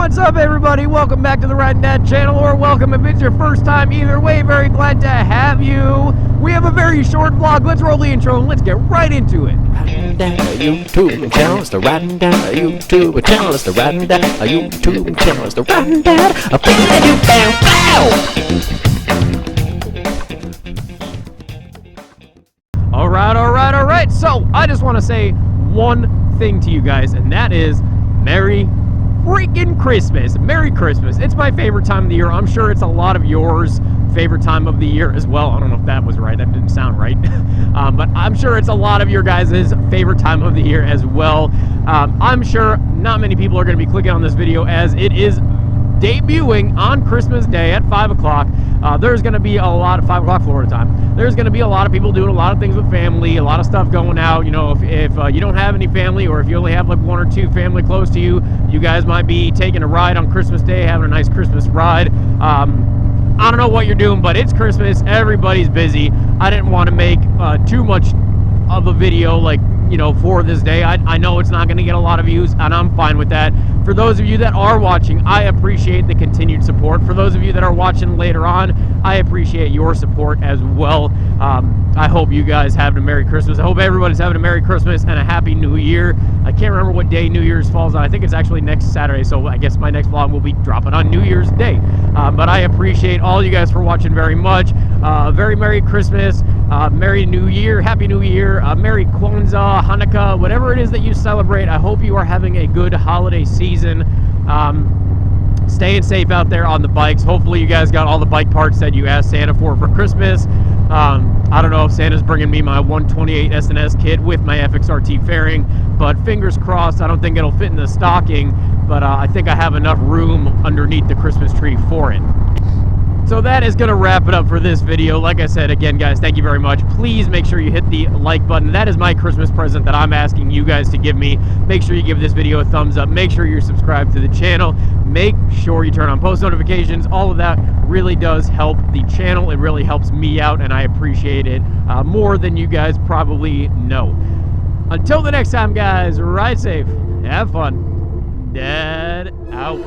What's up, everybody? Welcome back to the Riding Dad channel, or welcome if it's your first time. Either way, very glad to have you. We have a very short vlog. Let's roll the intro and let's get right into it. Riding Dad YouTube channel, it's the Riding Dad YouTube channel, it's the Riding Dad YouTube channel, it's the Riding Dad. All right. So I just want to say one thing to you guys, and that is Merry freaking Christmas. Merry Christmas. It's my favorite time of the year. I'm sure it's a lot of yours favorite time of the year as well. I don't know if that was right. That didn't sound right. But I'm sure it's a lot of your guys' favorite time of the year as well. I'm sure not many people are going to be clicking on this video as it is debuting on Christmas Day at 5 o'clock. There's going to be a lot of 5 o'clock Florida time. There's going to be a lot of people doing a lot of things with family, a lot of stuff going out. You know, if you don't have any family, or if you only have like one or two family close to you, you guys might be taking a ride on Christmas Day, having a nice Christmas ride. I don't know what you're doing, but it's Christmas. Everybody's busy. I didn't want to make too much of a video, like, you know, for this day. I know it's not going to get a lot of views, and I'm fine with that. For those of you that are watching, I appreciate the continued support. For those of you that are watching later on, I appreciate your support as well. I hope you guys having a Merry Christmas. I hope everybody's having a Merry Christmas and a Happy New Year. I can't remember what day New Year's falls on. I think it's actually next Saturday, so I guess my next vlog will be dropping on New Year's Day. But I appreciate all you guys for watching very much. Very Merry Christmas, Merry New Year, Happy New Year, Merry Kwanzaa, Hanukkah, whatever it is that you celebrate. I hope you are having a good holiday season. Staying safe out there on the bikes. Hopefully you guys got all the bike parts that you asked Santa for Christmas. I don't know if Santa's bringing me my 128 SNS kit with my FXRT fairing, but fingers crossed. I don't think it'll fit in the stocking, but I think I have enough room underneath the Christmas tree for it. So that is going to wrap it up for this video. Like I said, again, guys, thank you very much. Please make sure you hit the like button. That is my Christmas present that I'm asking you guys to give me. Make sure you give this video a thumbs up. Make sure you're subscribed to the channel. Make sure you turn on post notifications. All of that really does help the channel. It really helps me out, and I appreciate it more than you guys probably know. Until the next time, guys, ride safe, have fun. Dad out.